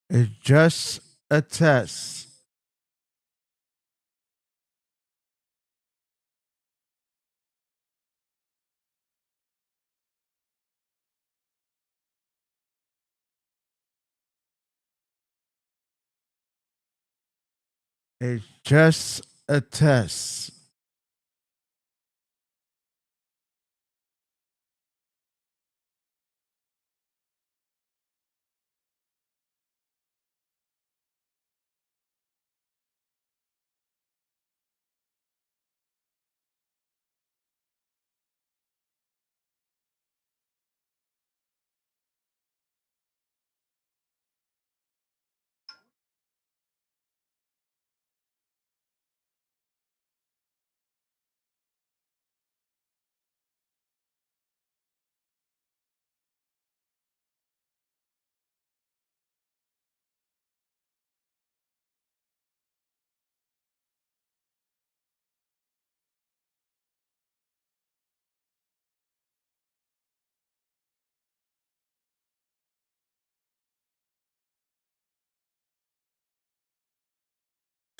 It's just a test. It's just a test.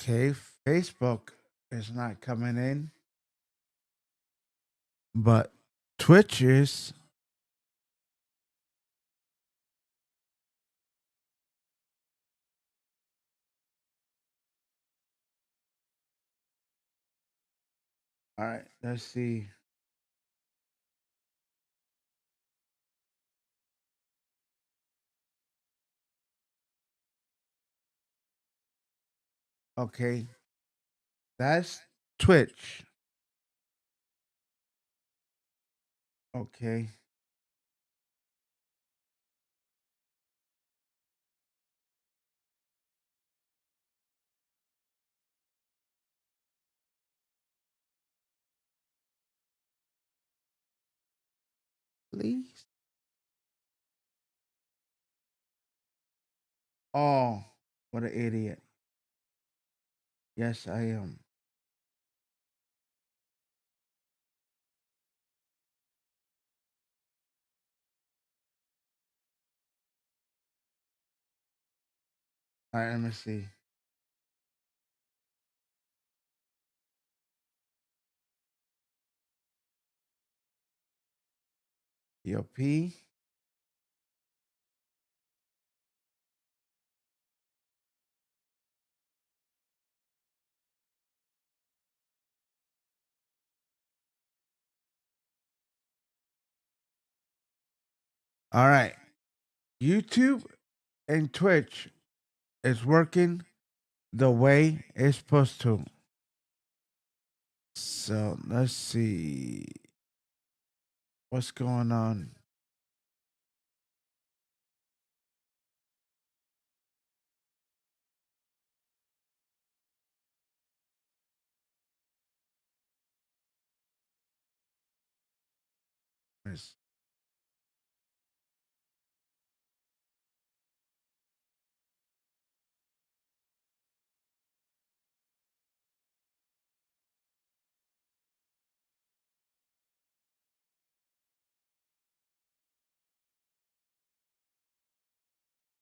Okay, Facebook is not coming in, but Twitch is. All right, let's see. Okay, that's Twitch. Okay. Please. Oh, what an idiot. Yes, I am. All right, let me see. Yo, P. All right. YouTube and Twitch is working the way it's supposed to. So let's see what's going on. Yes.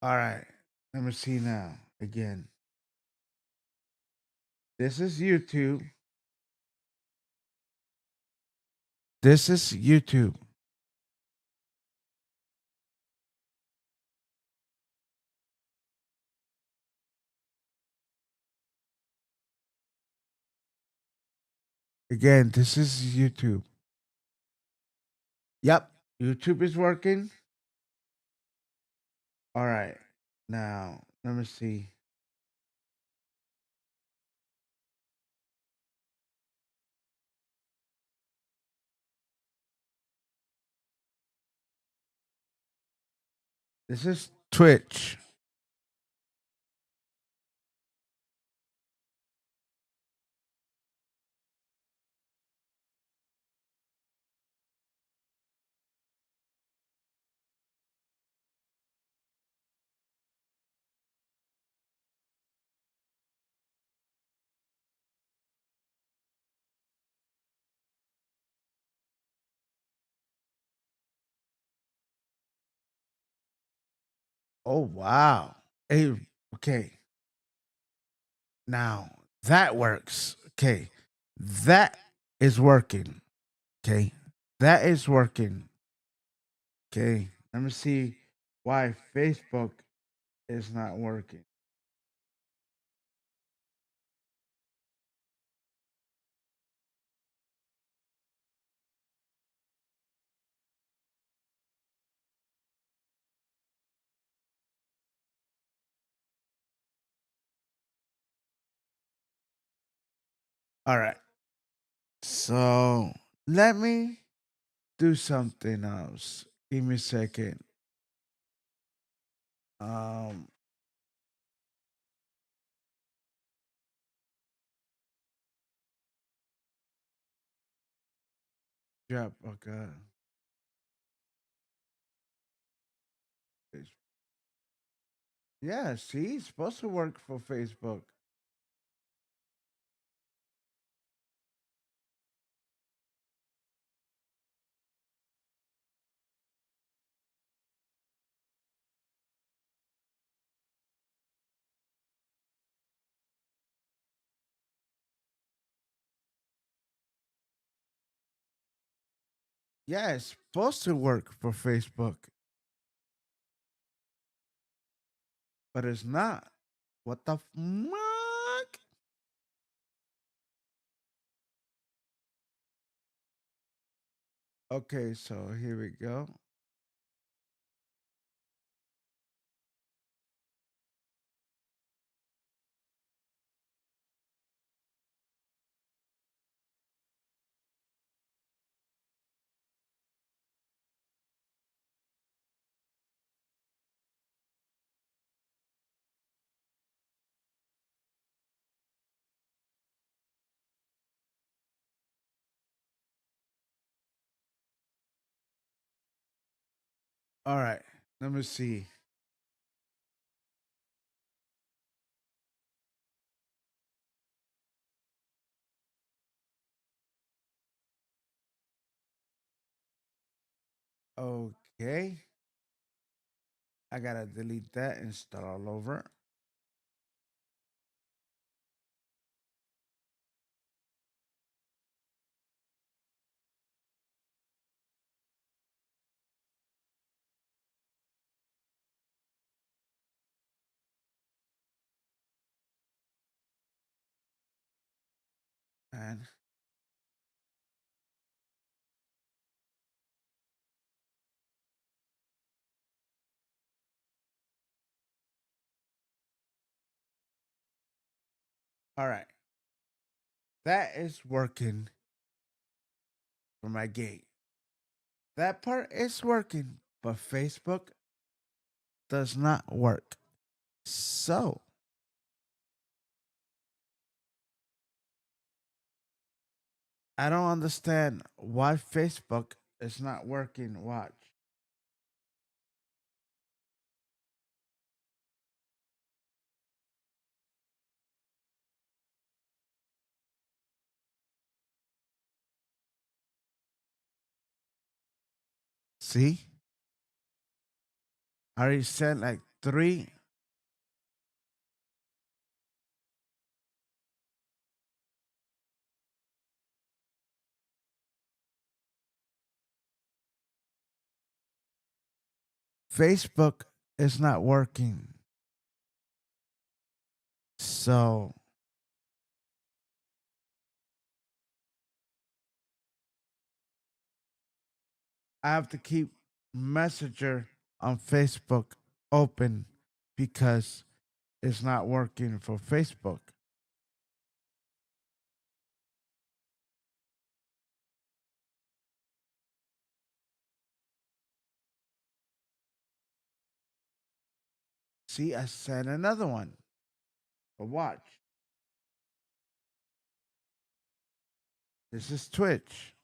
All right. Let me see now again. This is YouTube. This is YouTube. Again, this is YouTube. Yep. YouTube is working. All right. Now, let me see. This is Twitch. Oh, wow. Hey, okay. Now that works. Okay. That is working. Okay. That is working. Okay. Let me see why Facebook is not working. All right. So let me do something else. Give me a second. Um, drop. Okay. Yeah, see, it's supposed to work for Facebook. Yeah, it's supposed to work for Facebook, but it's not. What the fuck? Okay, so here we go. All right, let me see. Okay, I gotta delete that and start all over. And all right, that is working for my gate. That part is working, but Facebook does not work. So I don't understand why Facebook is not working. Watch. See? I already sent like three. Facebook is not working. So I have to keep Messenger on Facebook open because it's not working for Facebook. See, I sent another one. But watch. This is Twitch.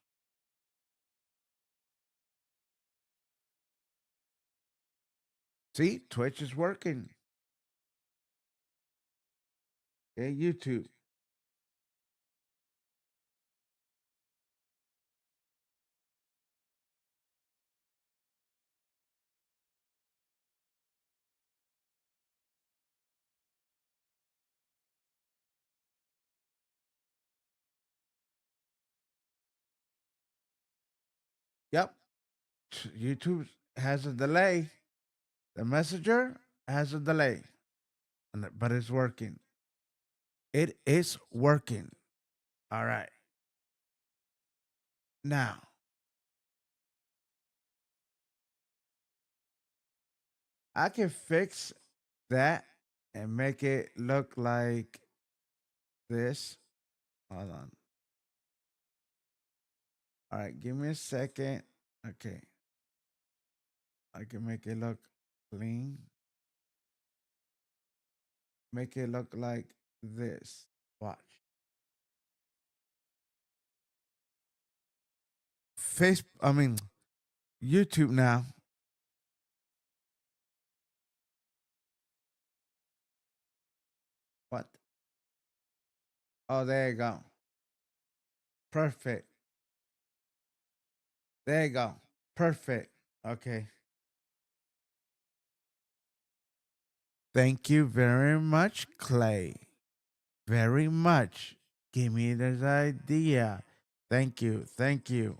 See, Twitch is working. Okay, YouTube. YouTube has a delay. The messenger has a delay, but it's working. It is working. All right. Now, I can fix that and make it look like this. Hold on. All right, give me a second. Okay. I can make it look clean. Make it look like this. Watch. YouTube now. What? Oh, there you go. Perfect. There you go. Perfect. Okay. Thank you very much, Clay. Very much. Give me this idea. Thank you. Thank you.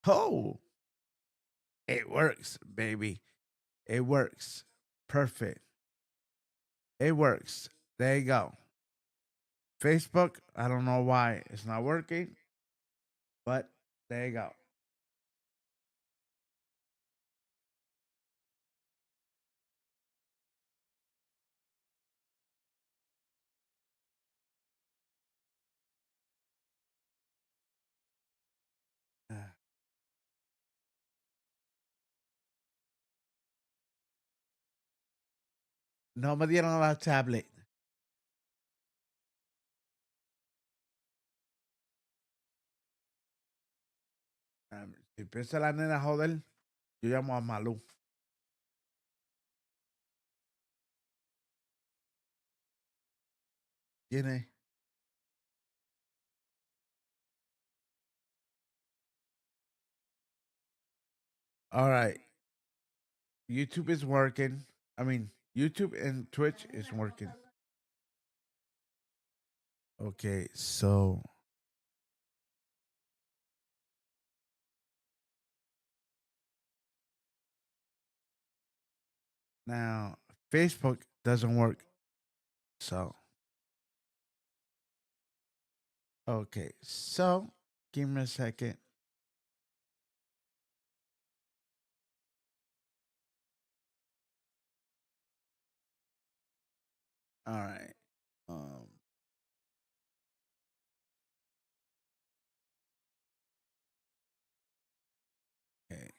Oh, it works, baby. It works. Perfect. It works. There you go. Facebook, I don't know why it's not working, but there you go. No me dieron la tablet. Si empieza la nena a joder, yo llamo a Malú. ¿Quién es? All right. YouTube is working. I mean, YouTube and Twitch is working. Okay, so now Facebook doesn't work. So, okay. So, give me a second. All right. Um, okay.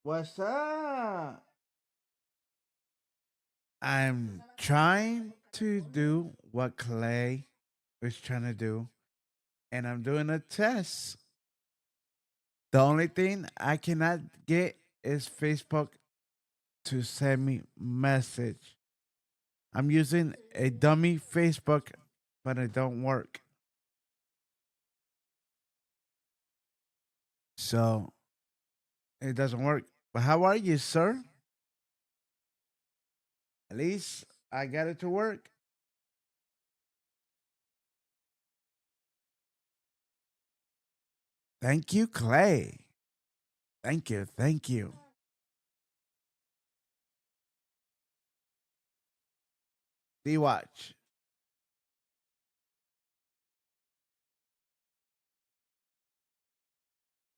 What's up? I'm trying to do what Clay is trying to do, and I'm doing a test. The only thing I cannot get is Facebook to send me message. I'm using a dummy Facebook, but it don't work. So it doesn't work. But how are you, sir? At least I got it to work. Thank you, Clay. Thank you. Thank you. D Watch.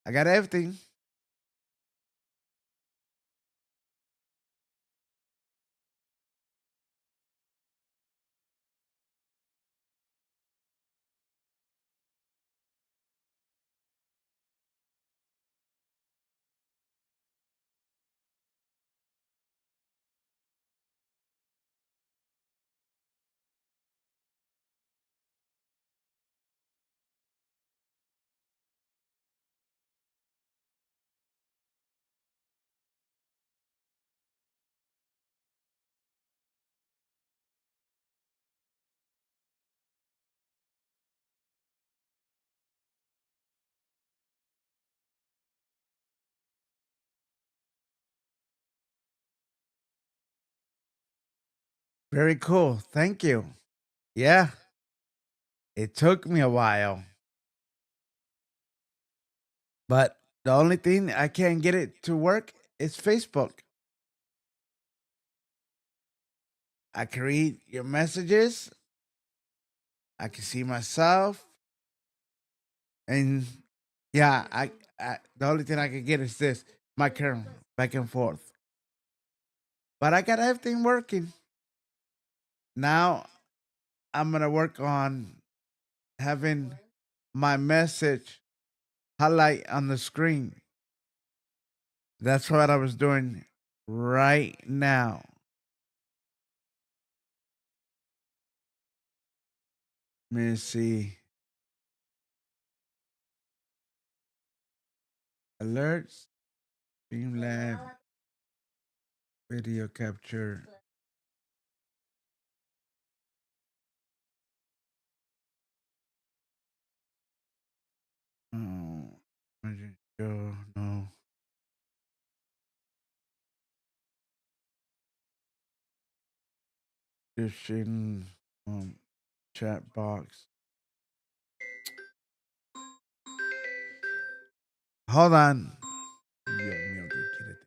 I got everything. Very cool. Thank you. Yeah, it took me a while, but the only thing I can't get it to work is Facebook. I can read your messages, I can see myself, and yeah, I the only thing I can get is this my camera back and forth. But I got everything working. Now I'm gonna work on having my message highlight on the screen. That's what I was doing right now. Let me see. Alerts, Streamlab, video capture. Oh, emergency show, no. Description, chat box. Hold on. Dios mío, ¿qué quiere?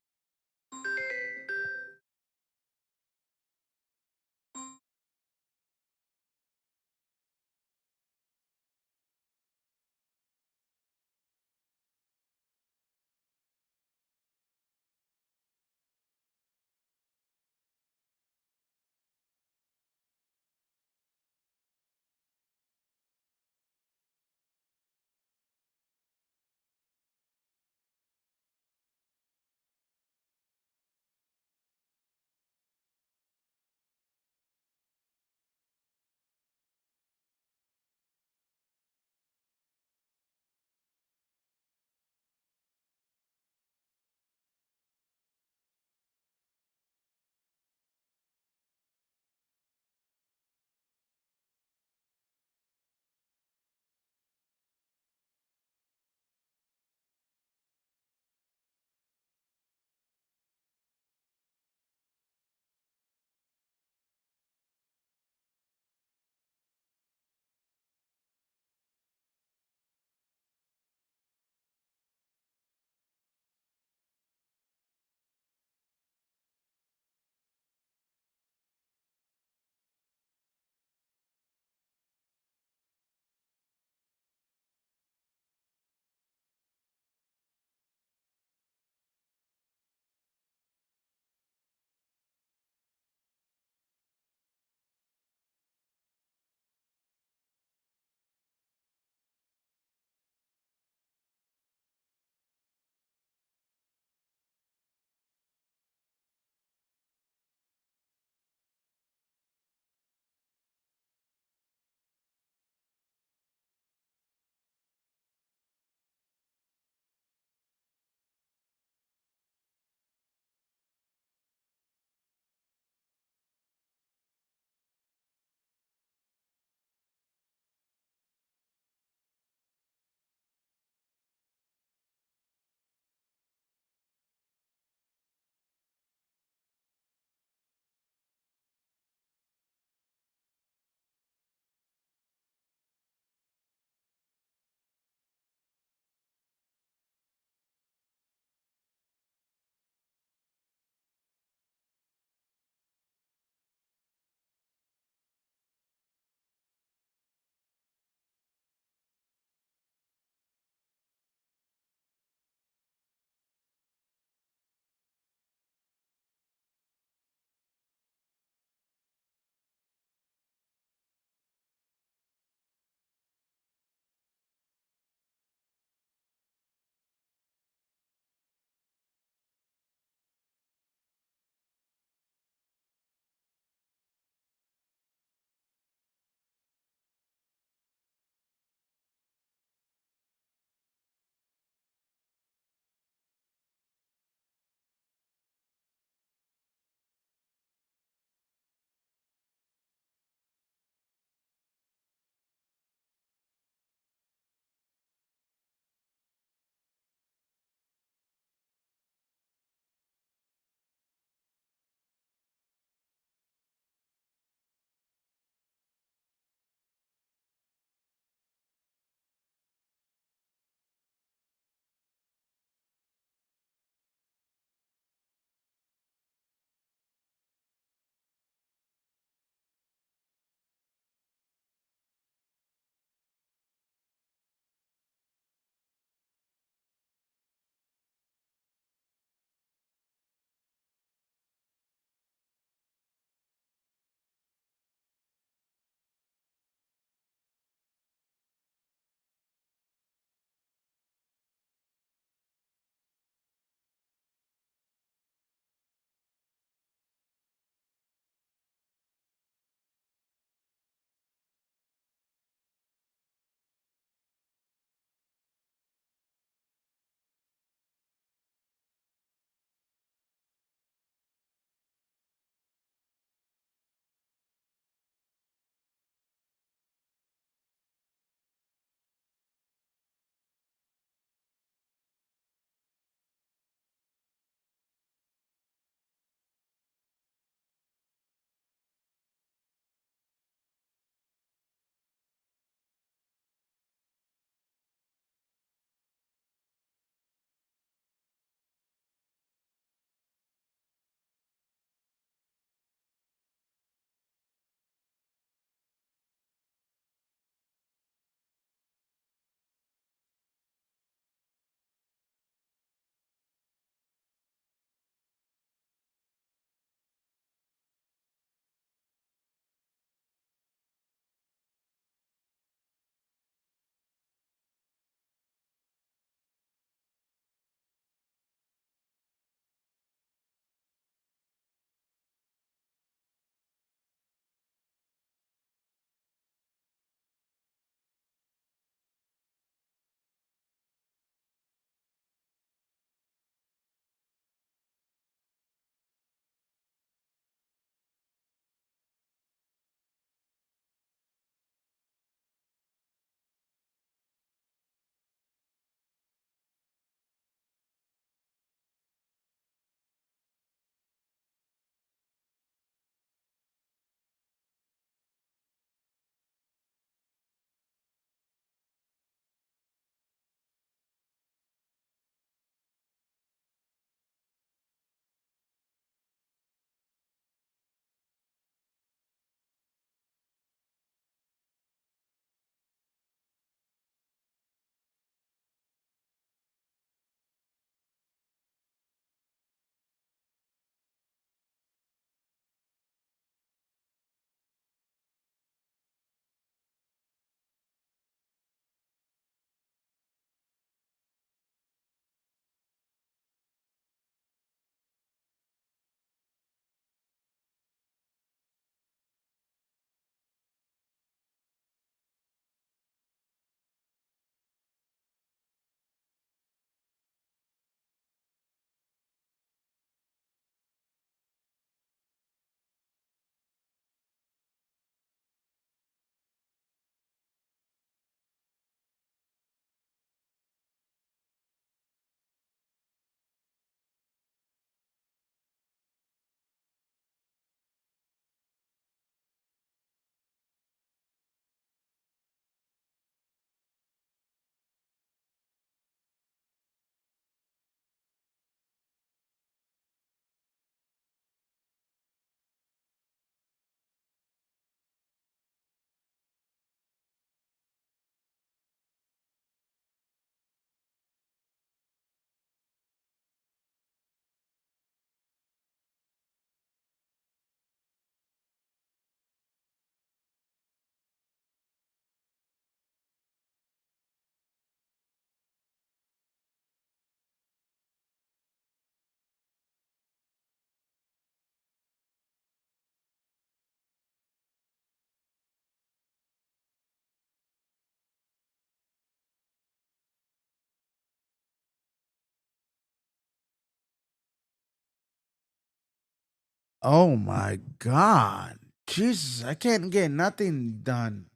Oh my God. Jesus, I can't get nothing done.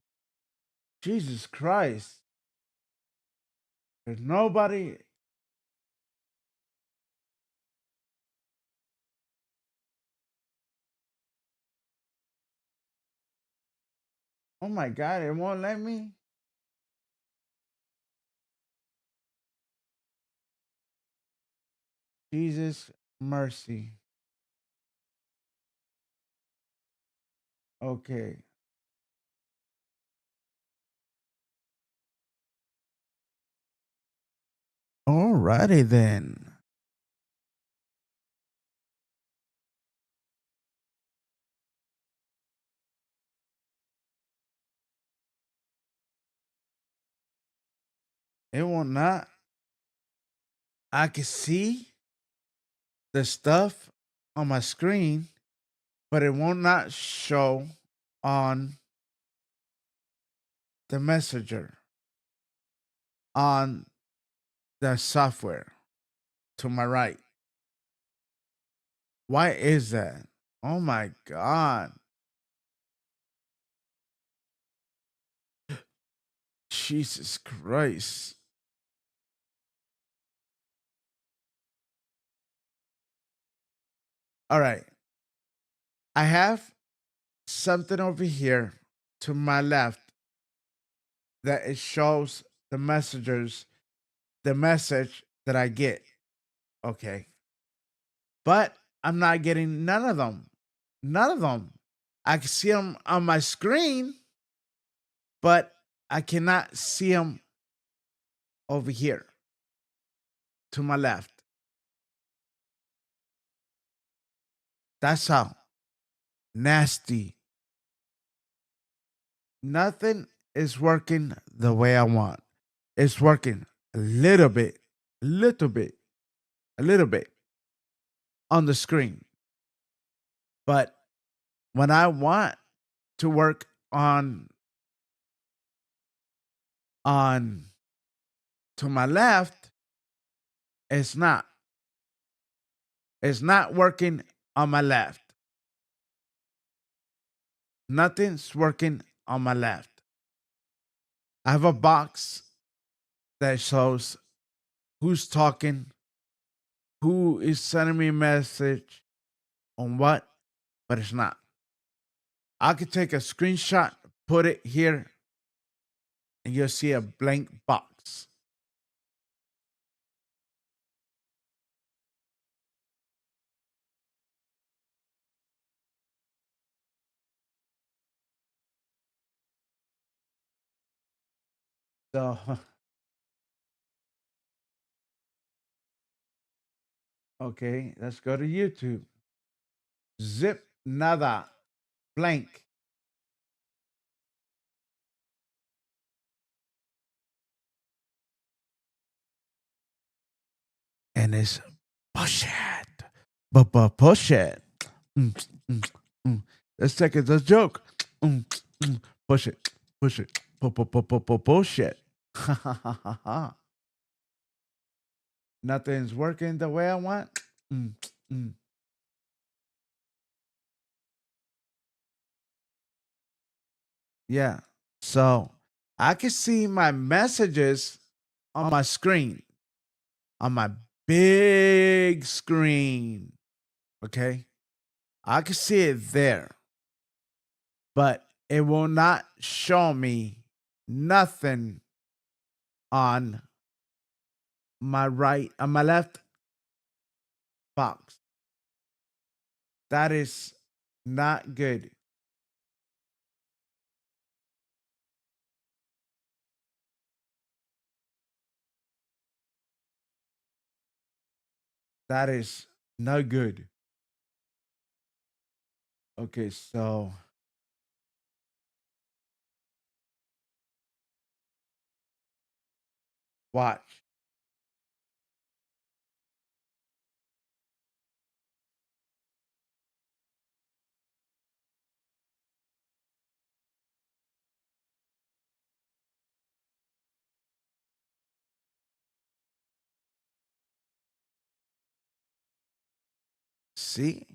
Jesus Christ. There's nobody. Oh my God, it won't let me. Jesus mercy. Okay. Alrighty then. It will not. I can see the stuff on my screen, but it will not show on the messenger, on the software to my right. Why is that? Oh my God. Jesus Christ. All right. I have something over here to my left that it shows the messengers, the message that I get. Okay. But I'm not getting none of them. None of them. I can see them on my screen, but I cannot see them over here to my left. That's how nasty. Nothing is working the way I want. It's working a little bit, a little bit on the screen. But when I want to work on to my left, it's not. It's not working on my left. Nothing's working on my left. I have a box that shows who's talking, who is sending me a message on what, but it's not. I could take a screenshot, put it here, and you'll see a blank box. So, okay, let's go to YouTube. Zip nada, blank. And it's bullshit. But bullshit. Mm, mm, mm. Let's take it as a joke. Mm, push it. Push it. Bullshit. Nothing's working the way I want. Mm, mm. Yeah. So I can see my messages on my screen, on my big screen. Okay. I can see it there, but it will not show me nothing on on my left box. That is not good. That is no good. Okay, so watch. See?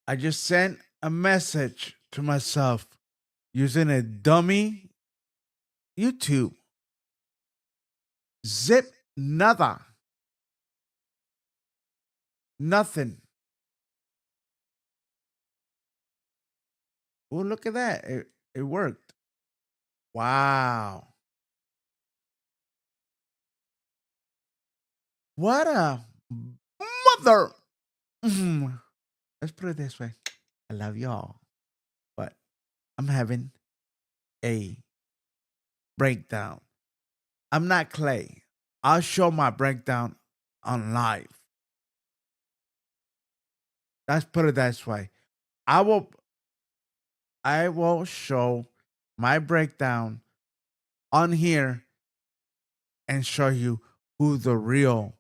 I just sent a message to myself using a dummy YouTube. Zip nada. Nothing. Oh, look at that. It worked. Wow. What a mother. Mhm. Let's put it this way. I love y'all, but I'm having a breakdown. I'm not Clay. I'll show my breakdown on live. Let's put it this way. I will I will show my breakdown on here and show you who the real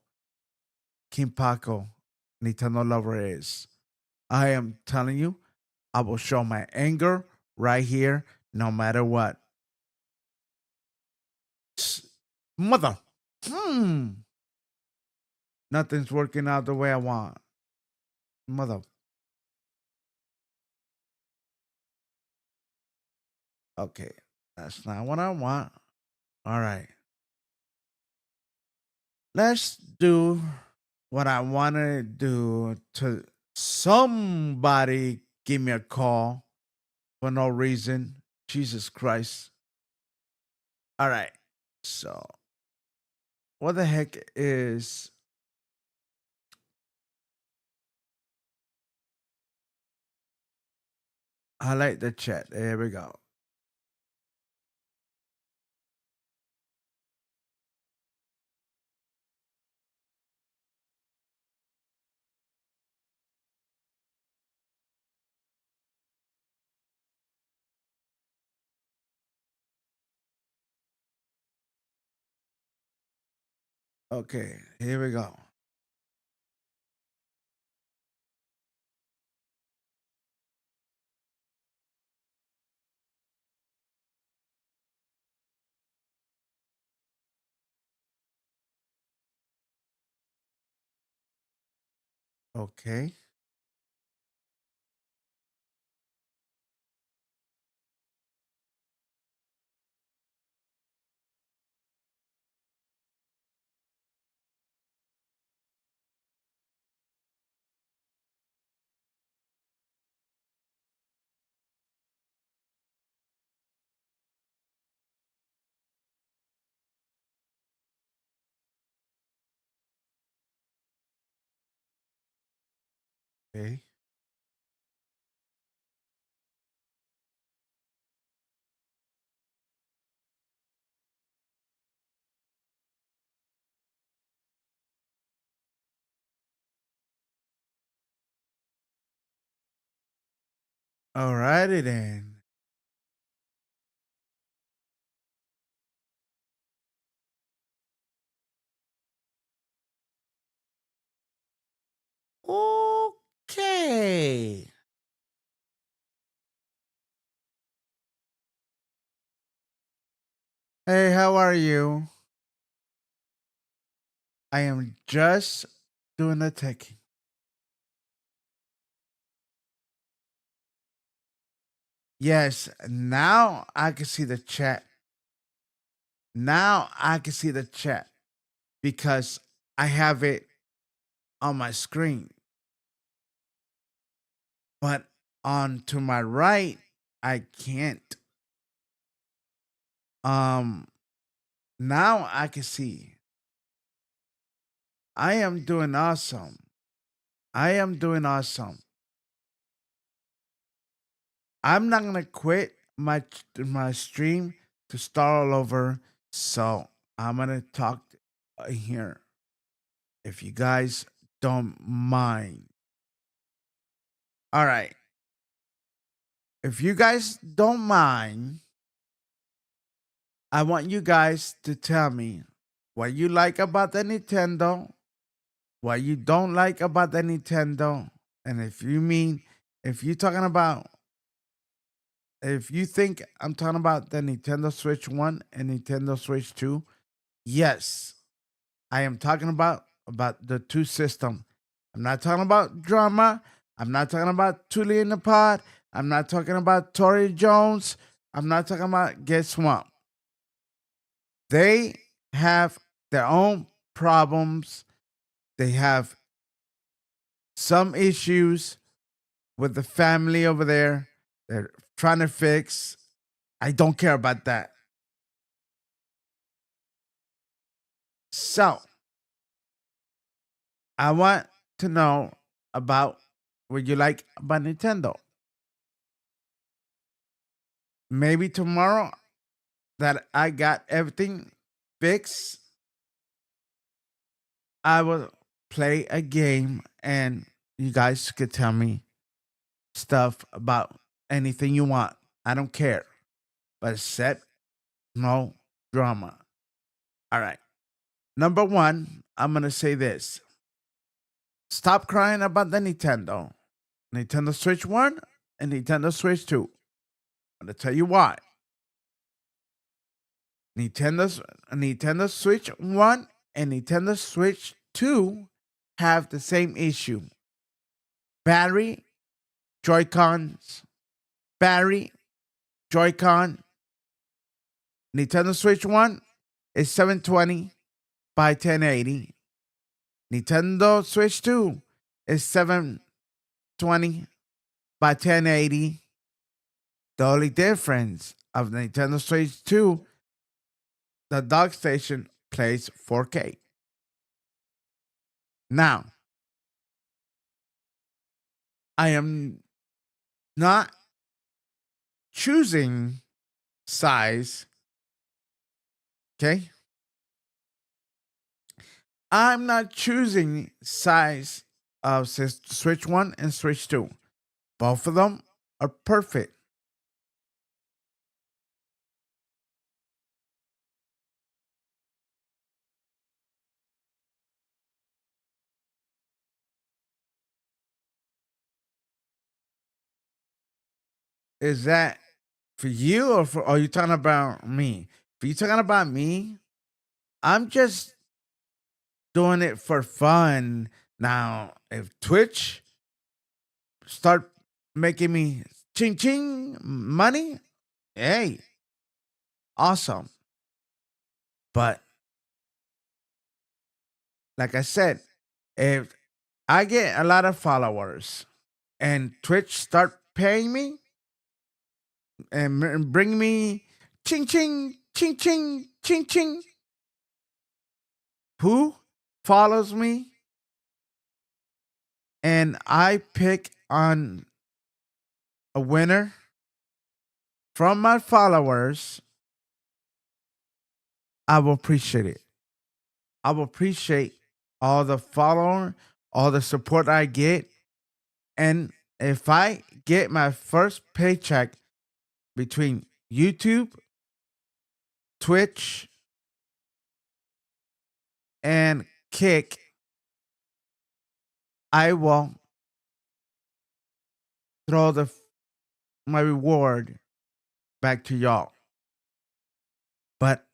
King Paco Nintendo lover is. I am telling you, I will show my anger right here, no matter what. Mother, hmm, nothing's working out the way I want. Mother, okay, that's not what I want. All right, let's do what I want to do to somebody give me a call for no reason. Jesus Christ. All right, so what the heck is. I like the chat. There we go. Okay, here we go. Okay. Okay. Alrighty then. Okay. Hey, how are you? I am just doing the taking. Yes, now I can see the chat. Now I can see the chat because I have it on my screen. But on to my right, I can't. Um Now I can see. I am doing awesome. I am doing awesome. I'm not gonna quit my stream to start all over. So I'm gonna talk here, if you guys don't mind. All right, if you guys don't mind, I want you guys to tell me what you like about the Nintendo, what you don't like about the Nintendo, and if you're talking about if you think I'm talking about the Nintendo Switch 1 and Nintendo Switch 2, yes, I am talking about the two system. I'm not talking about drama. I'm not talking about Tully in the Pod. I'm not talking about Tory Jones. I'm not talking about Get Swamp. They have their own problems. They have some issues with the family over there. They're trying to fix. I don't care about that. So, I want to know about what you like about Nintendo. Maybe tomorrow that I got everything fixed, I will play a game and you guys could tell me stuff about anything you want. I don't care. But except no drama. All right. Number one, I'm going to say this. Stop crying about the Nintendo. Nintendo Switch 1 and Nintendo Switch 2. I'm going to tell you why. Nintendo Switch 1 and Nintendo Switch 2 have the same issue. Battery, Joy-Cons, battery, Joy-Con. Nintendo Switch 1 is 720 by 1080. Nintendo Switch 2 is 720 by 1080. The only difference of the Nintendo Switch 2, the dock station plays 4K. Now, I am not choosing size. Okay? I'm not choosing size of Switch 1 and Switch 2. Both of them are perfect. Is that for you or are you talking about me? If you're talking about me, I'm just doing it for fun. Now, if Twitch start making me ching ching money, hey, awesome. But like I said, if I get a lot of followers and Twitch start paying me and bring me ching ching ching ching ching ching, who follows me and I pick on a winner from my followers, I will appreciate it. I will appreciate all the follower, all the support I get. And if I get my first paycheck between YouTube, Twitch, and Kick, I will throw my reward back to y'all. But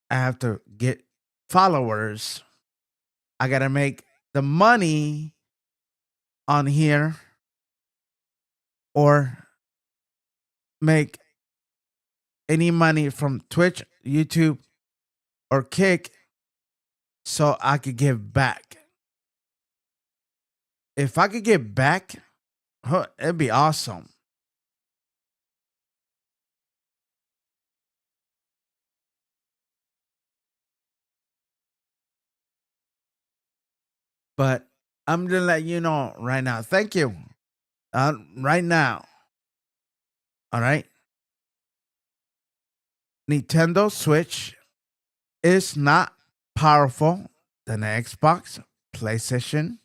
I have to get followers. I gotta make the money on here or make any money from Twitch, YouTube, or Kick so I could give back. If I could give back, it'd be awesome. But I'm gonna let you know right now. Thank you. Right now. All right. Nintendo Switch is not powerful than an Xbox, PlayStation,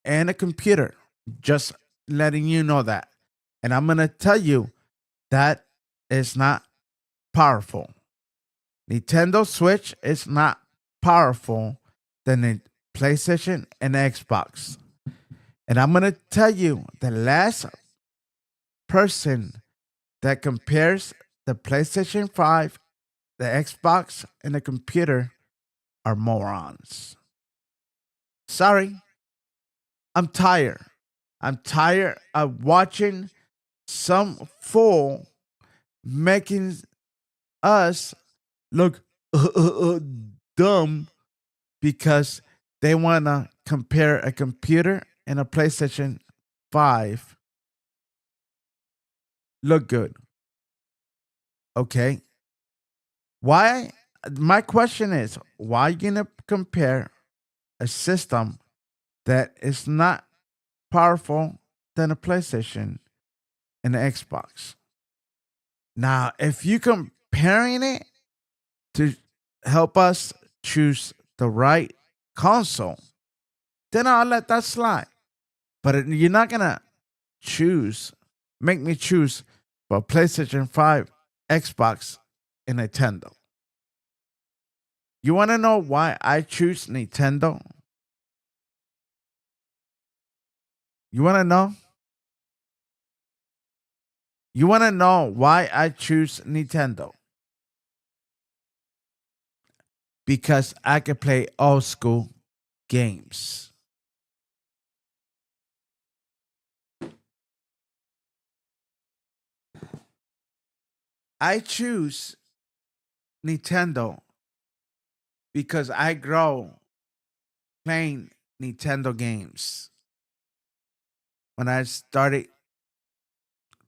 and a computer. Just letting you know that. And I'm gonna tell you that is not powerful. Nintendo Switch is not powerful than a PlayStation and Xbox. And I'm going to tell you the last person that compares the PlayStation 5, the Xbox, and the computer are morons. Sorry, I'm tired. I'm tired of watching some fool making us look dumb because they want to compare a computer and a PlayStation 5 look good. Okay. Why? My question is, why you going to compare a system that is not powerful than a PlayStation and the Xbox? Now, if you comparing it to help us choose the right console, then I'll let that slide. But you're not gonna choose, make me choose for PlayStation 5, Xbox, and Nintendo. You wanna know why I choose Nintendo? You wanna know? You wanna know why I choose Nintendo? Because I can play old school games. I choose Nintendo because I grow playing Nintendo games. When I started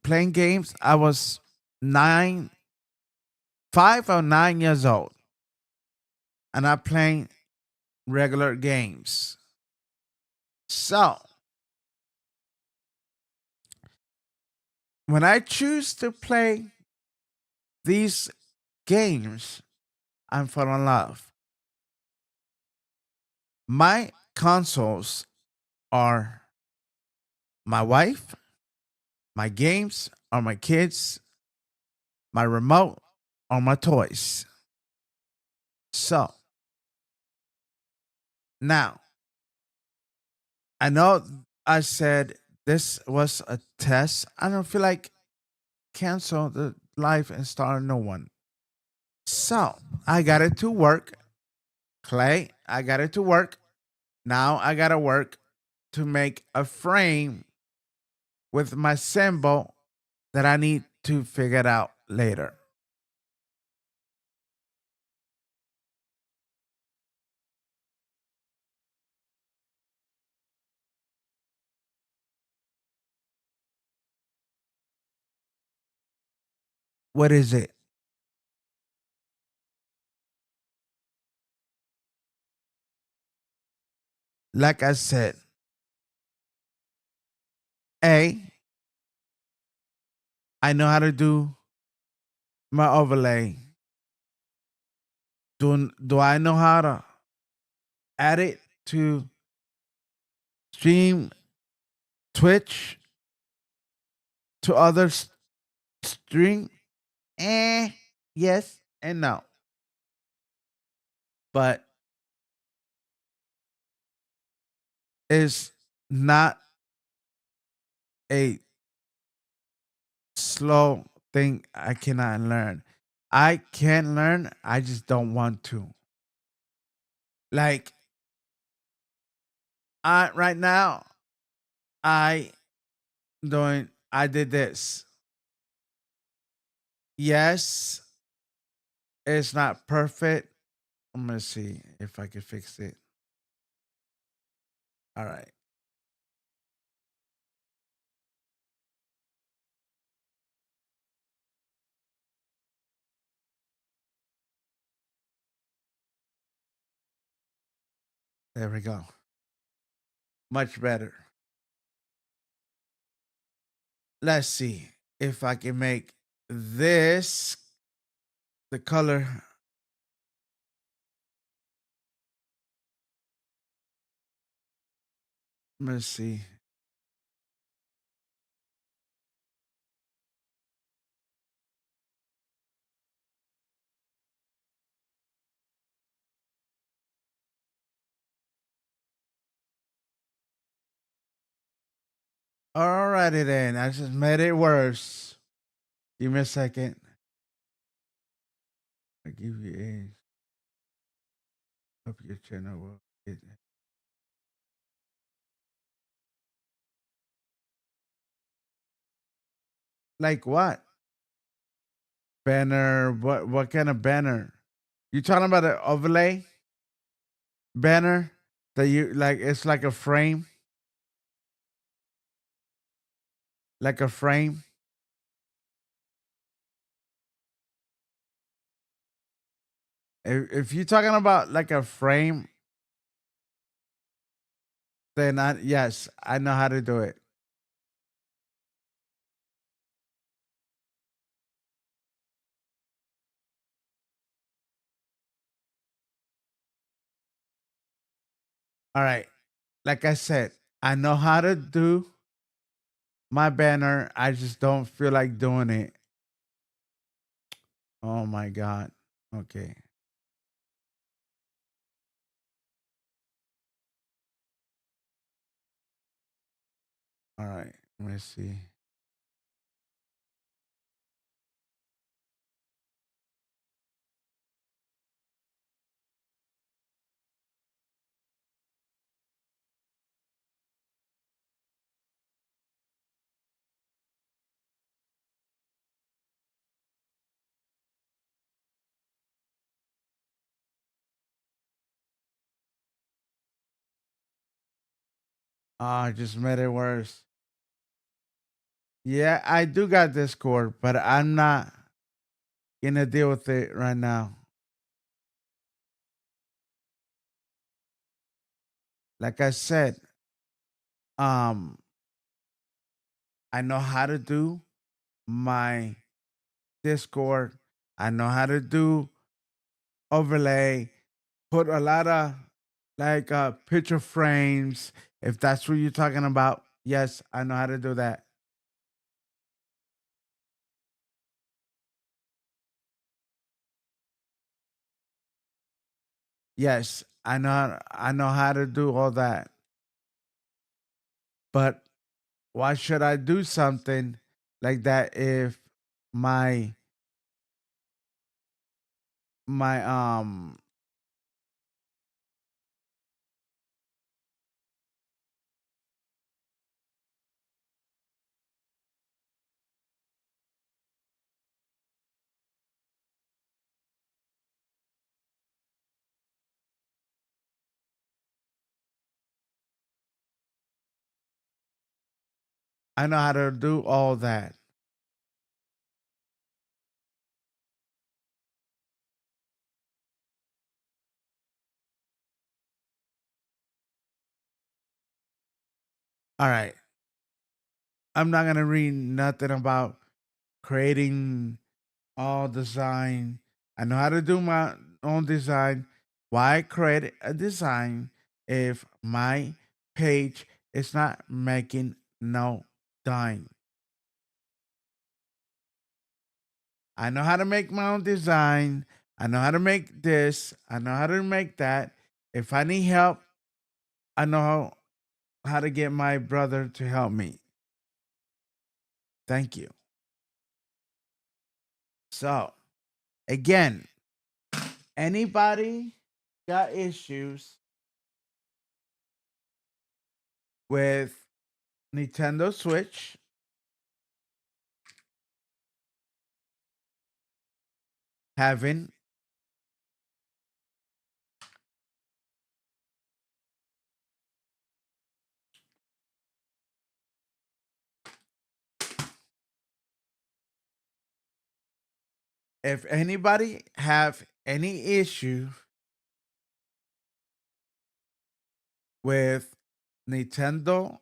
playing games, I was 5 or 9 years old, and I playing regular games. So when I choose to play these games, I'm fall in love. My consoles are my wife, my games are my kids, my remote are my toys. So now I know I said this was a test. I don't feel like cancel the life and start a new one. So I got it to work. Clay, I got it to work. Now I gotta work to make a frame with my symbol that I need to figure it out later. What is it? Like I said, A, I know how to do my overlay. Do I know how to add it to stream Twitch to others stream? Yes and no. But it's not a slow thing I cannot learn. I can learn, I just don't want to. Like I right now, I I did this. Yes, it's not perfect. I'm gonna see if I can fix it. All right. There we go. Much better. Let's see if I can make this the color. Let's see. Alrighty then. I just made it worse. Give me a second. I give you a hope your channel will get Like what? Banner? What kind of banner? You talking about an overlay banner that you like? It's like a frame, like a frame. If you're talking about like a frame, then yes, I know how to do it. All right. Like I said, I know how to do my banner. I just don't feel like doing it. Oh my god. Okay. All right. Let me see. Oh, I just made it worse. Yeah, I do got Discord, but I'm not gonna deal with it right now. Like I said, um, I know how to do my Discord. I know how to do overlay, put a lot of like picture frames. If that's what you're talking about, yes, I know how to do that. Yes, I know how to do all that. But why should I do something like that if my my I know how to do all that. All right. I'm not gonna read nothing about creating all design. I know how to do my own design. Why create a design if my page is not making no dime? I know how to make my own design. I know how to make this. I know how to make that. If I need help, I know how to get my brother to help me. Thank you. So, again, anybody got issues with Nintendo Switch, having if anybody have any issue with Nintendo,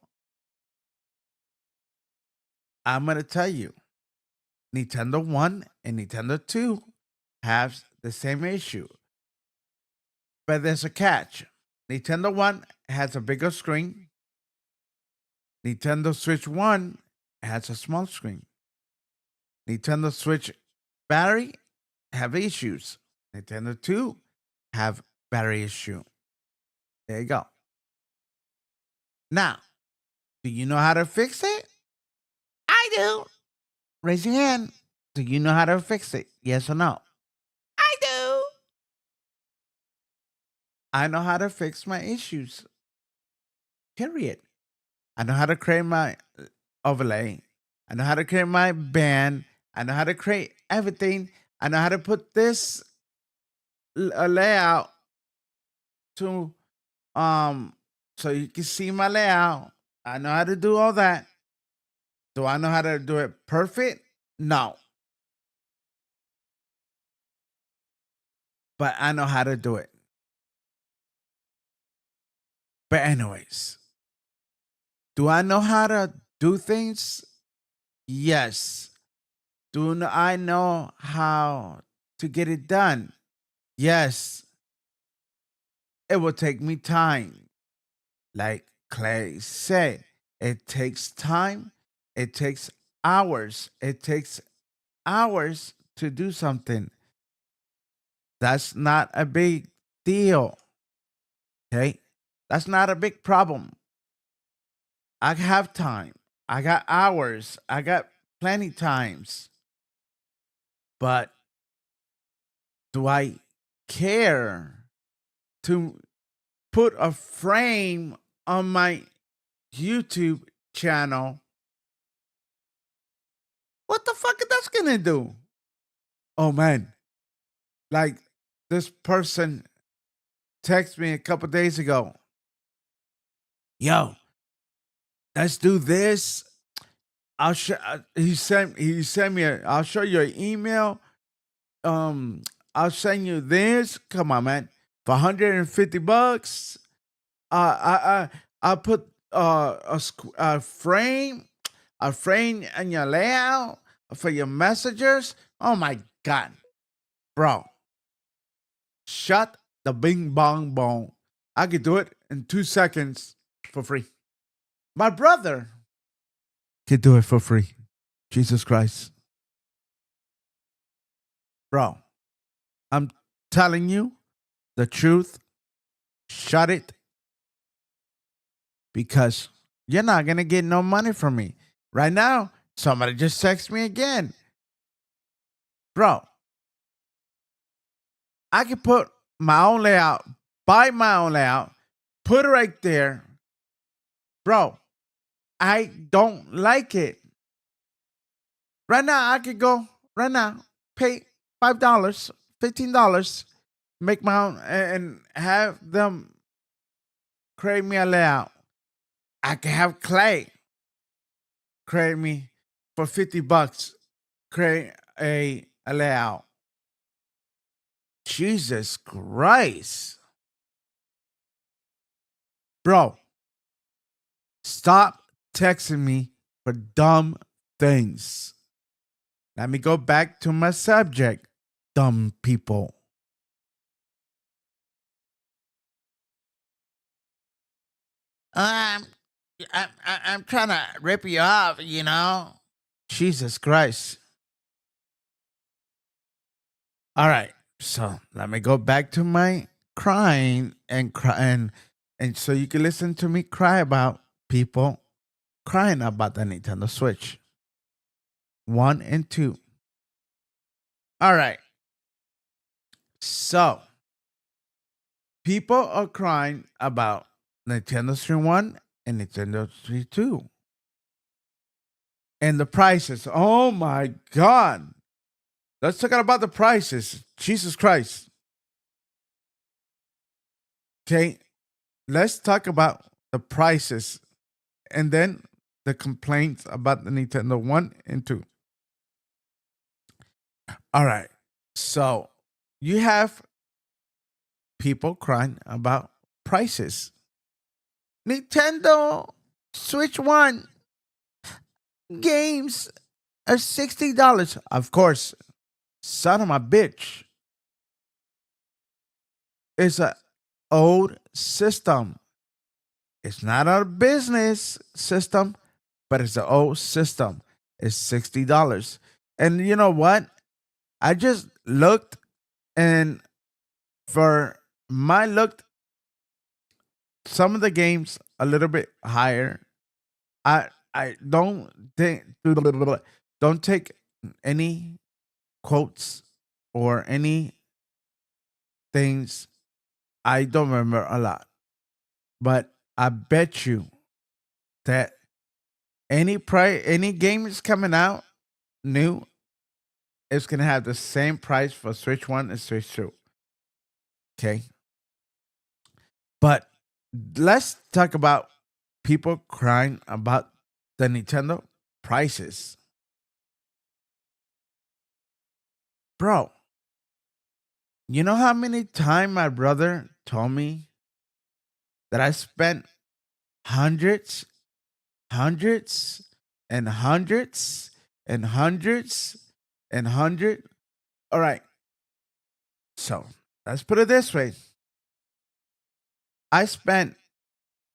I'm gonna tell you, Nintendo 1 and Nintendo 2 have the same issue. But there's a catch. Nintendo 1 has a bigger screen. Nintendo Switch 1 has a small screen. Nintendo Switch battery have issues. Nintendo 2 have battery issue. There you go. Now, do you know how to fix it? I do. Raise your hand. Do you know how to fix it? Yes or no? I do. I know how to fix my issues. Period. I know how to create my overlay. I know how to create my band. I know how to create everything. I know how to put this a layout to so you can see my layout. I know how to do all that. Do I know how to do it perfect? No. But I know how to do it. But anyways, do I know how to do things? Yes. I know how to get it done? Yes. It will take me time. Like Clay said, it takes time. It takes hours. It takes hours to do something. That's not a big deal. Okay. That's not a big problem. I have time. I got hours. I got plenty times. But do I care to put a frame on my YouTube channel? What the fuck is that gonna do? Oh man. Like this person texted me a couple days ago. Yo, let's do this. I'll show. He sent me. I'll show you an email. I'll send you this. Come on, man. For $150. I'll put a frame, in your layout for your messengers. Oh my god, bro! Shut the bing bong bong. I could do it in 2 seconds for free. My brother could do it for free. Jesus Christ. Bro, I'm telling you the truth. Shut it. Because you're not going to get no money from me. Right now, somebody just texted me again. Bro, I can put my own layout, buy my own layout, put it right there. Bro, I don't like it. Right now, I could go, right now, pay $5, $15, make my own, and have them create me a layout. I can have Clay create me for $50, create a layout. Jesus Christ. Bro, stop texting me for dumb things. Let me go back to my subject. Dumb people. Um, I'm trying to rip you off, you know? Jesus Christ. All right. So let me go back to my crying and and so you can listen to me cry about people crying about the Nintendo Switch 1 and 2. All right. So people are crying about Nintendo Switch 1 and Nintendo Switch 2. And the prices. Oh my God. Let's talk about the prices. Jesus Christ. Okay. Let's talk about the prices and then the complaints about the Nintendo 1 and 2. All right. So you have people crying about prices. Nintendo Switch 1 games are $60. Of course, son of a bitch. It's an old system. It's not a business system, but it's an old system. It's $60. And you know what? I just looked, and for my looked, some of the games a little bit higher. I don't think don't take any quotes or any things. I don't remember a lot, but I bet you that any game is coming out new, it's gonna have the same price for Switch 1 and Switch 2. Okay. But let's talk about people crying about the Nintendo prices. Bro, you know how many times my brother told me that I spent hundreds, hundreds, and hundreds, and hundreds, and hundred. All right. So let's put it this way. I spent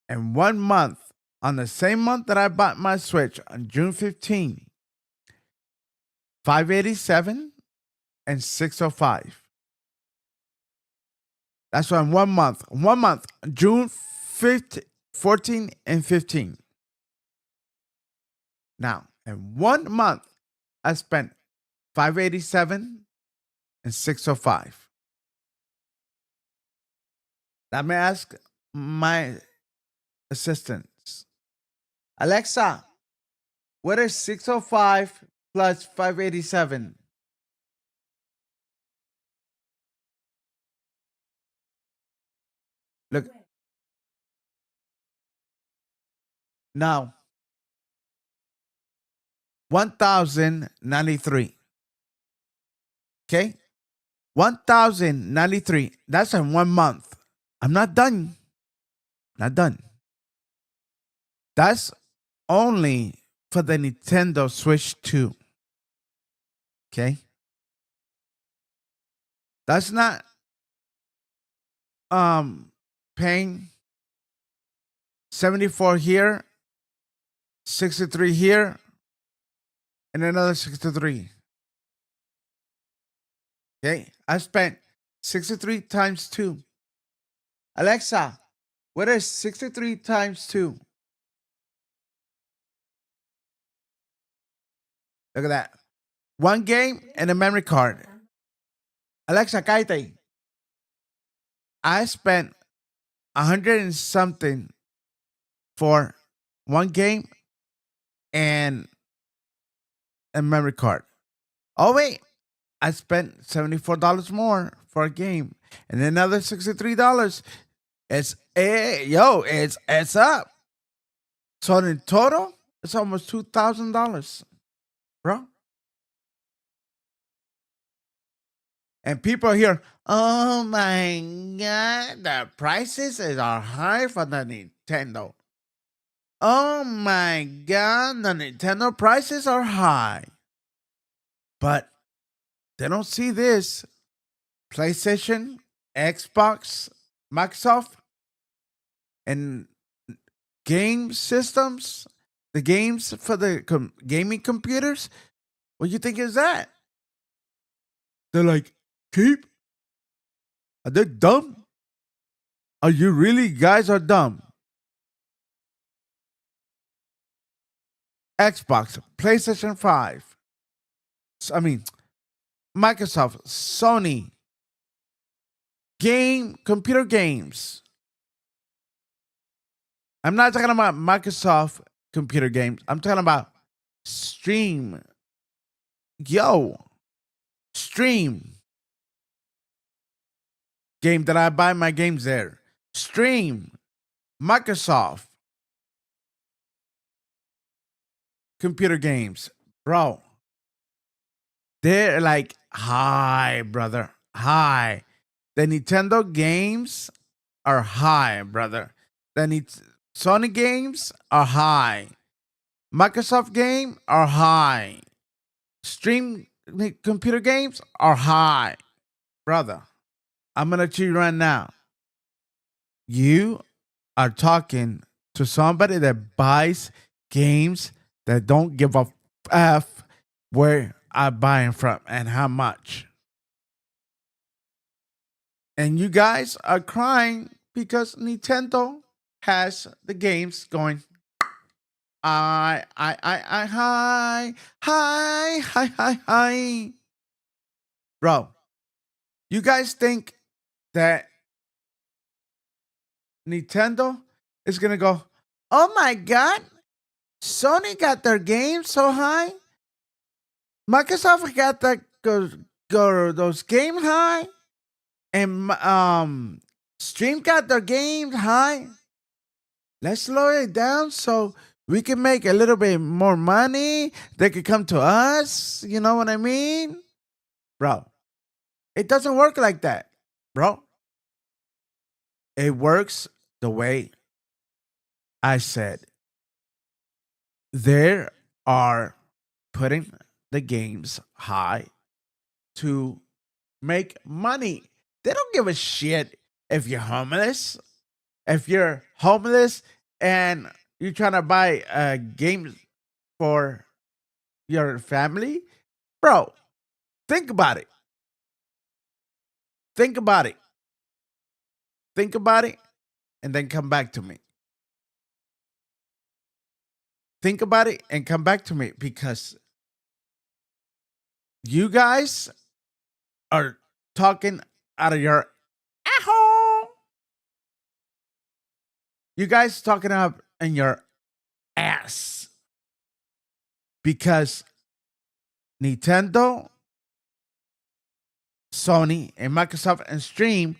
in 1 month, on the same month that I bought my Switch on June 15, $587 and $605. That's why in 1 month. 1 month, June 15, 14 and 15. Now, in 1 month, I spent $587 and $605. Let me ask my assistants. Alexa, what is 605 plus 587? Look. Now, 1,093. Okay? 1,093. That's in 1 month. I'm not done. Not done. That's only for the Nintendo Switch 2. Okay? That's not paying 74 here, 63 here, and another 63. Okay? I spent 63 times 2. Alexa, what is 63 times 2? Look at that. One game and a memory card. Alexa, cállate. I spent 100 and something for one game and a memory card. Oh, wait. I spent $74 more for a game and another $63. It's up. So in total, it's almost $2,000, bro. And people here, oh my God, the prices are high for the Nintendo. Oh my God, the Nintendo prices are high. But they don't see this. PlayStation, Xbox, Microsoft, and game systems, the games for the gaming computers. What do you think is that? They're like, cheap? Are they dumb? Are you really guys are dumb? Xbox, PlayStation 5. Microsoft, Sony, computer games. I'm not talking about Microsoft computer games. I'm talking about Steam. Steam. Game that I buy my games there. Steam. Microsoft. Computer games. Bro. They're like high, brother. High. The Nintendo games are high, brother. The Sony games are high. Microsoft game are high. Stream computer games are high. Brother, I'm going to tell you right now. You are talking to somebody that buys games that don't give a F where I buy them from and how much. And you guys are crying because Nintendo has the games going. Hi. Bro, you guys think that Nintendo is going to go, oh my God, Sony got their games so high. Microsoft got that go those games high, and Stream got their games high. Let's lower it down so we can make a little bit more money. They could come to us. You know what I mean, bro? It doesn't work like that, bro. It works the way I said. They are putting the games high to make money. They don't give a shit if you're homeless. If you're homeless and you're trying to buy games for your family, bro, think about it. Think about it. Think about it and then come back to me. Think about it and come back to me because you guys are talking out of your asshole. You guys talking up in your ass because Nintendo, Sony, and Microsoft and Stream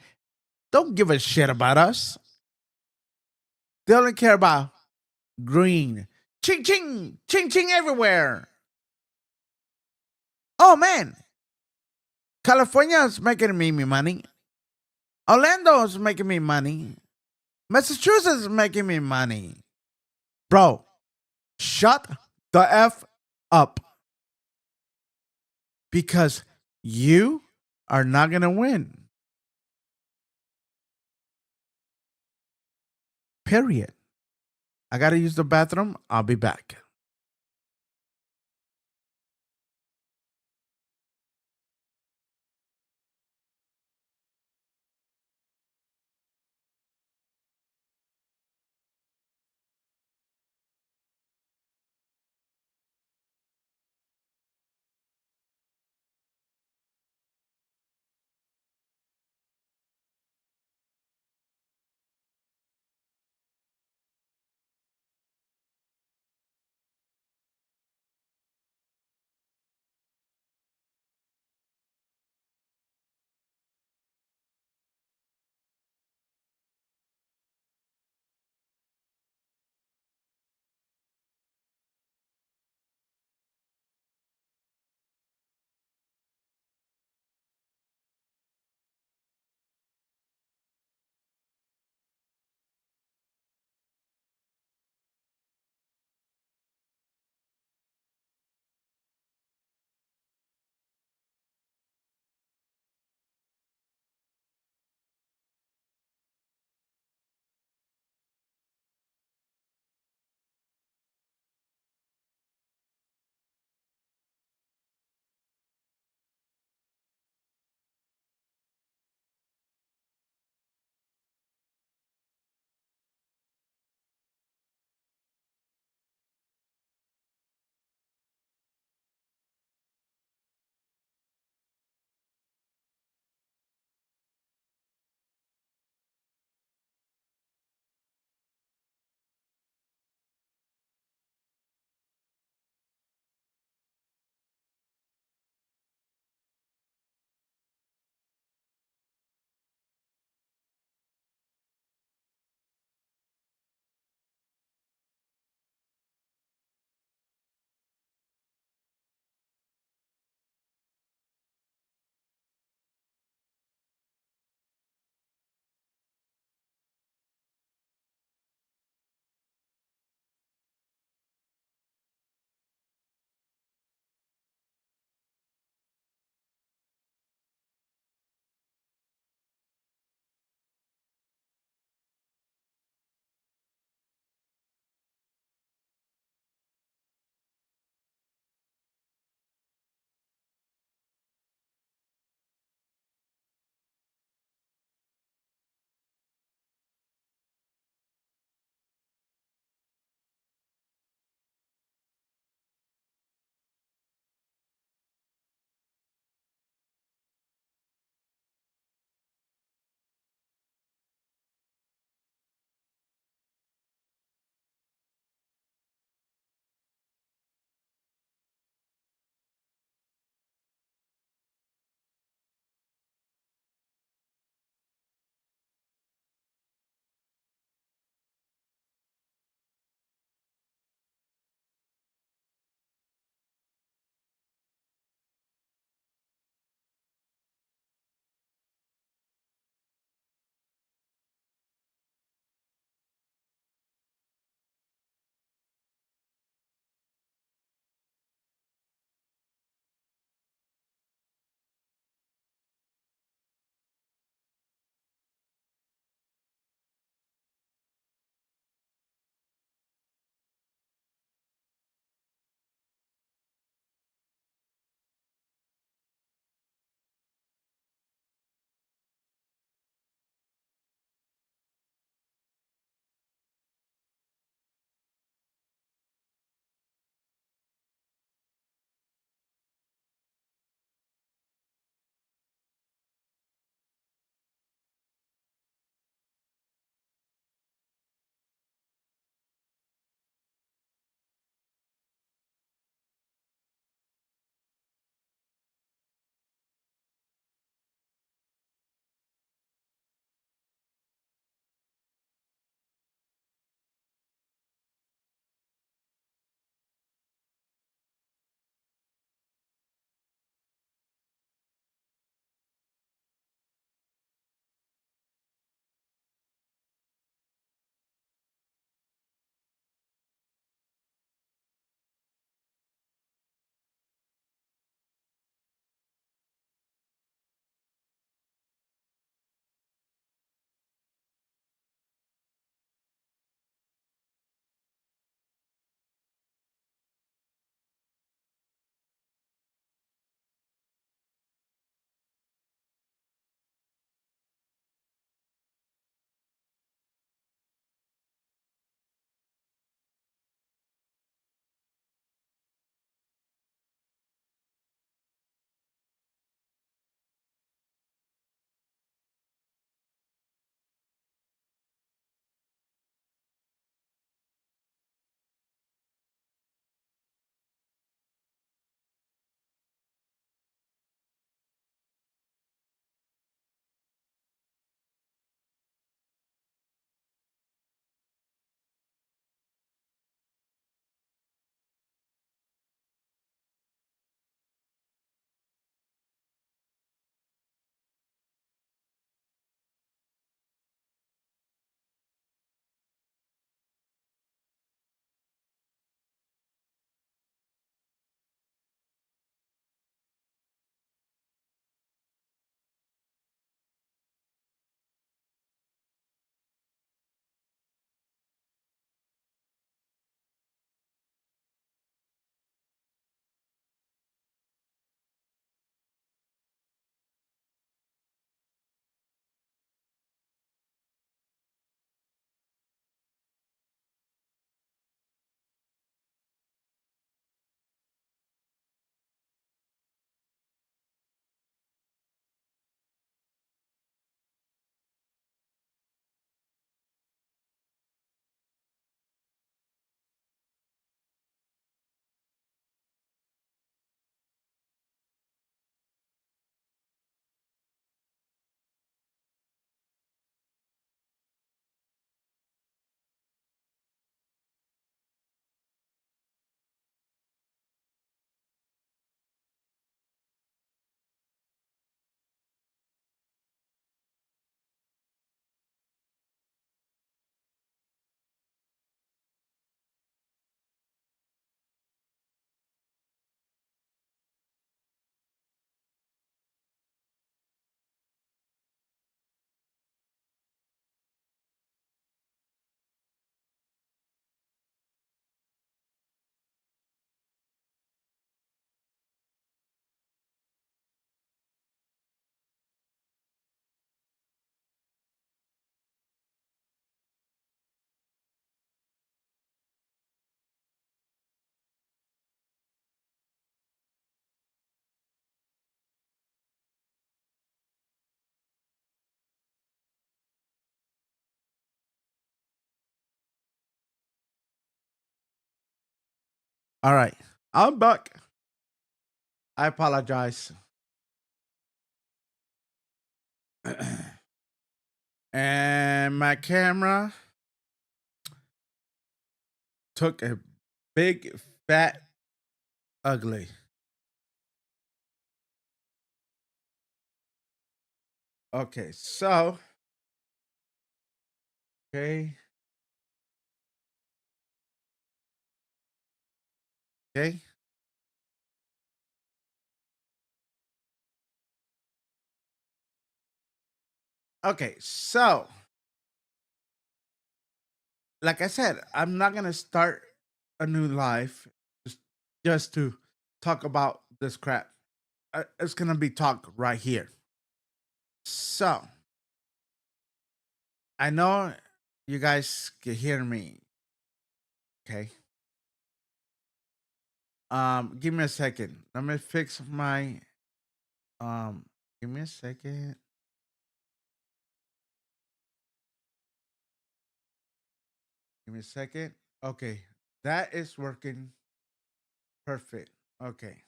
don't give a shit about us. They only care about green. Ching ching, ching ching everywhere. Oh man, California is making me money. Orlando is making me money. Massachusetts is making me money. Bro, shut the F up. Because you are not going to win. Period. I got to use the bathroom. I'll be back. All right. I'm back. I apologize. And my camera took a big, fat, ugly. Okay, so, okay, okay. Okay, so, like I said, I'm not going to start a new life just, just to talk about this crap. It's going to be talk right here. So, I know you guys can hear me. Okay. Give me a second. Let me fix my give me a second. Give me a second. Okay. That is working perfect. Okay.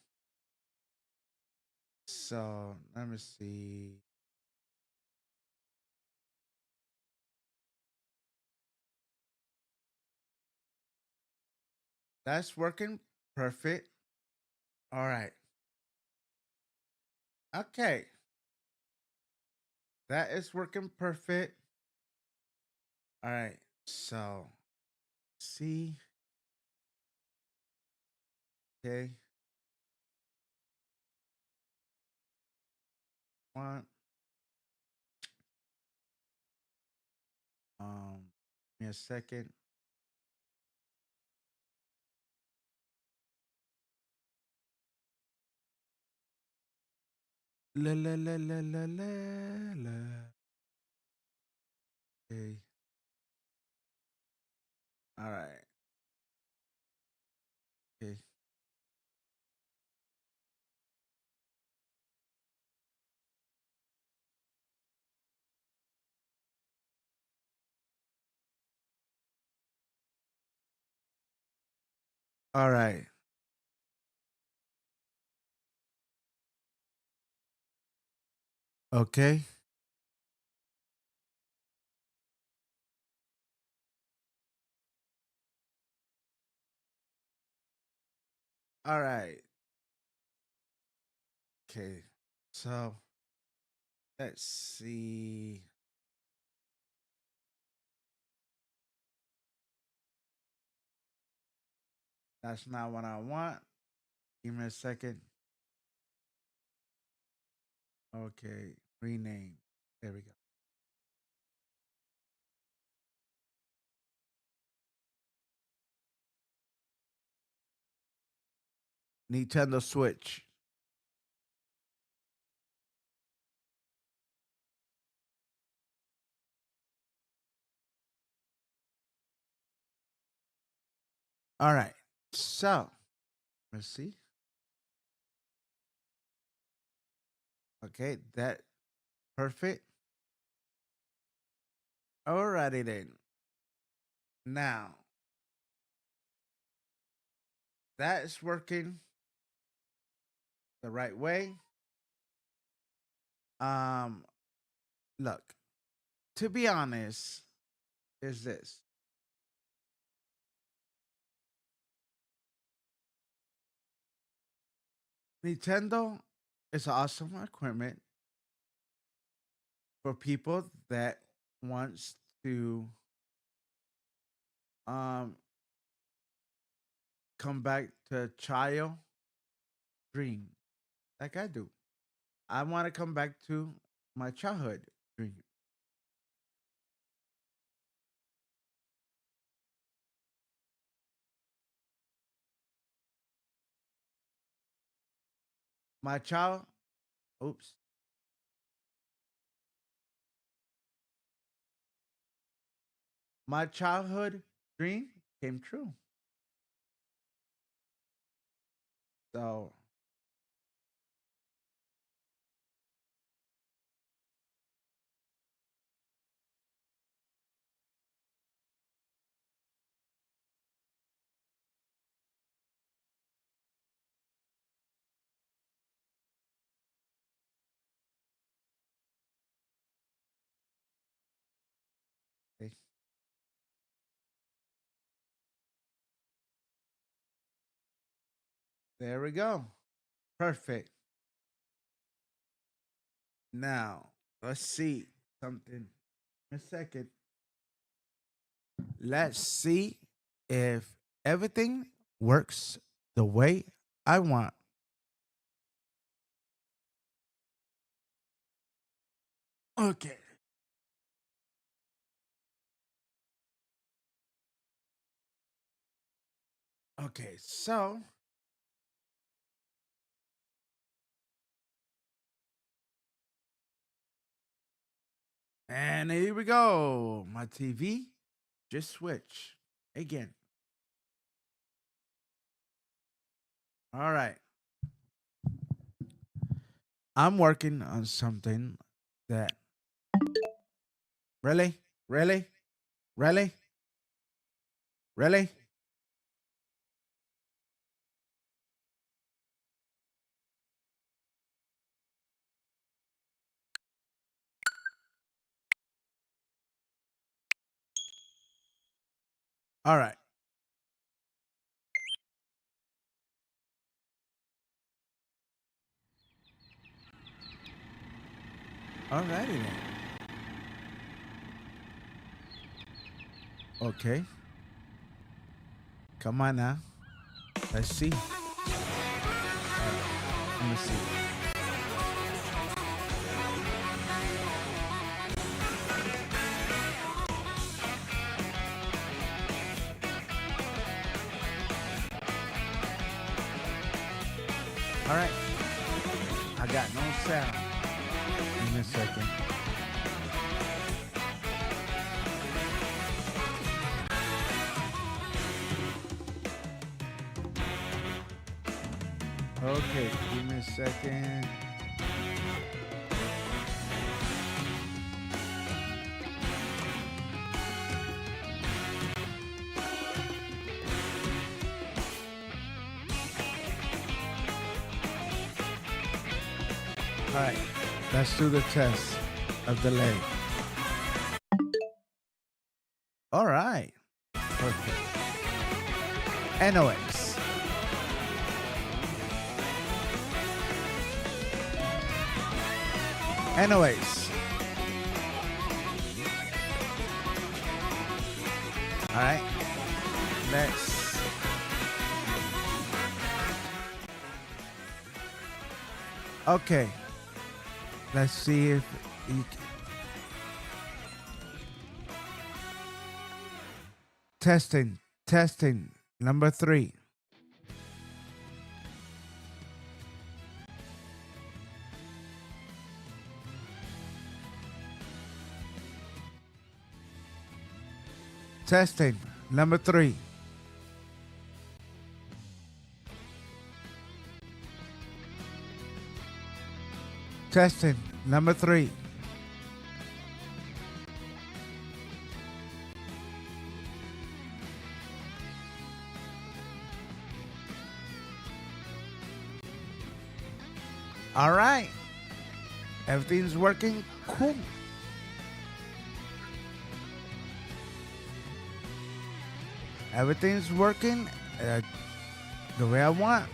So let me see. That's working perfect. All right. Okay. That is working perfect. All right. So see. Okay. One. Give me a second. La la la la la la la. Okay. All right. Okay. All right. Okay. All right. Okay. So let's see. That's not what I want. Give me a second. Okay. Rename. There we go. Nintendo Switch. All right. So let's see. Okay. That perfect. Alrighty then. Now that is working the right way. Um, look, to be honest, is this Nintendo is awesome equipment for people that wants to um come back to a child dream like I do. I want to come back to my childhood dream. My child, oops, my childhood dream came true. So There we go. Perfect. Now, let's see something. A second. Let's see if everything works the way I want. Okay. Okay, so and here we go. My TV just switch again. All right. I'm working on something that really, really, really, really. All right. All righty then. Okay. Come on now. Let's see. Let me see. All right. I got no sound. Give me a second. Okay, give me a second. All right, let's do the test of the leg. All right, perfect. Anyways, anyways. All right, let's. Okay, let's see if you can. Testing, testing. Number 3. Testing. Number 3. Testing. Number 3. All right. Everything's working cool. Everything's working the way I want.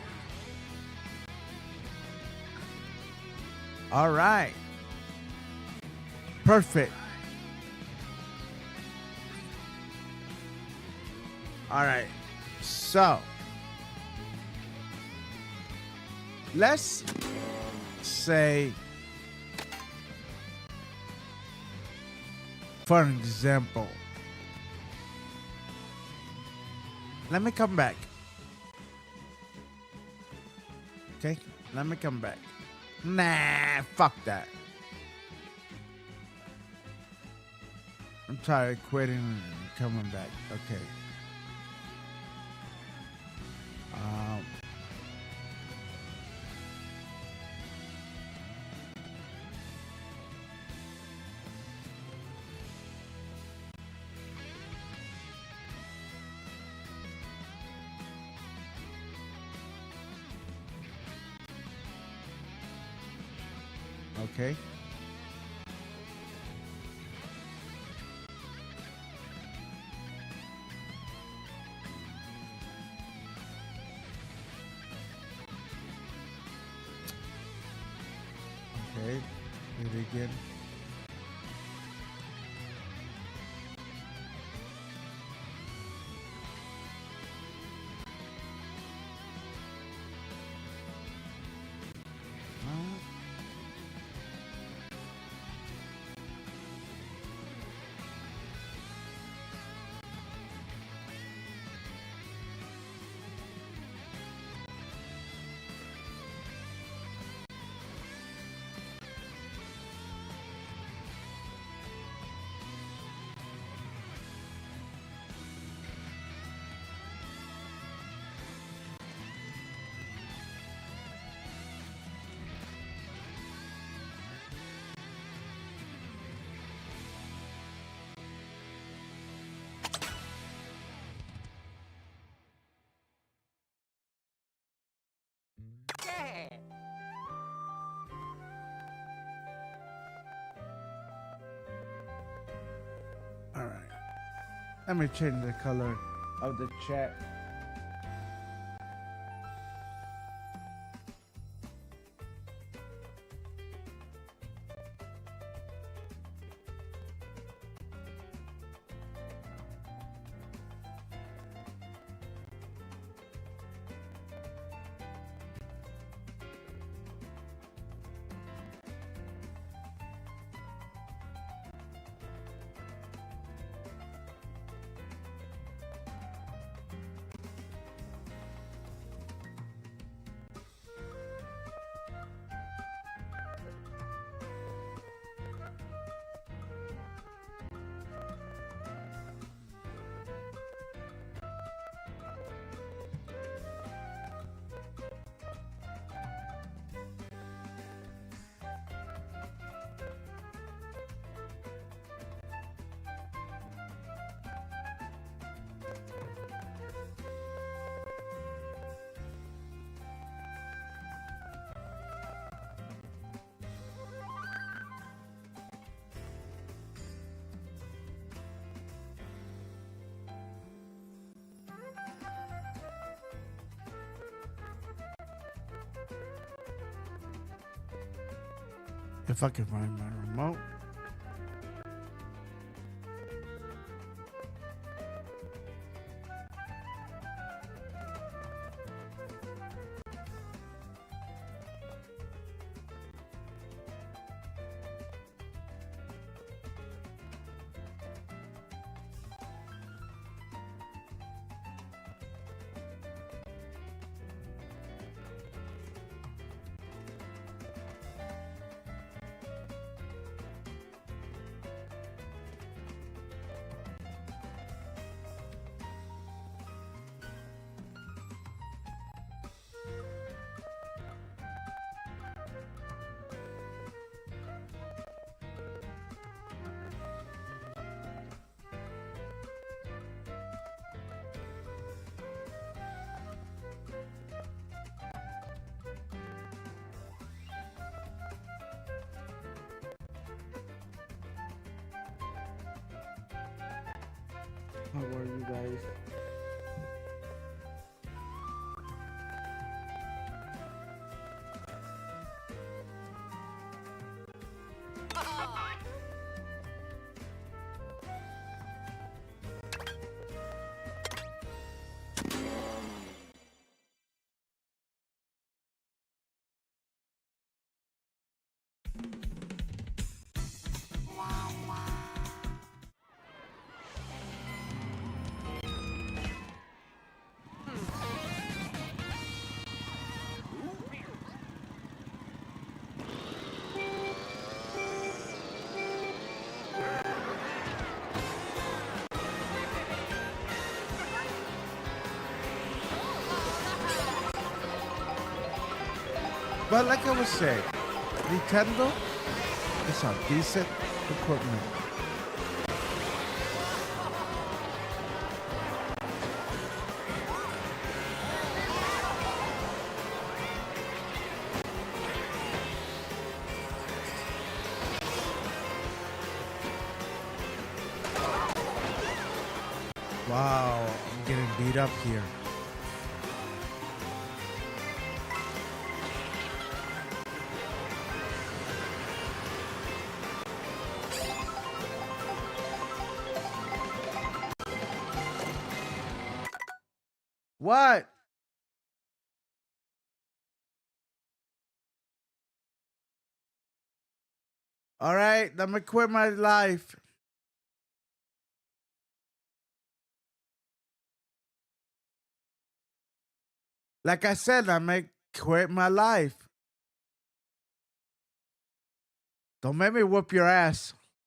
All right. Perfect. All right. So, let's say, for an example, let me come back. Okay? Let me come back. Nah, fuck that. I'm tired of quitting and coming back. Okay. Um, okay. Okay, do it again. All right. Let me change the color of the chat. If I can find my remote. How are you guys? But like I was saying, Nintendo is a decent equipment. Wow, I'm getting beat up here. What? All right, I'm gonna quit my life. Like I said, I'm gonna quit my life. Don't make me whoop your ass.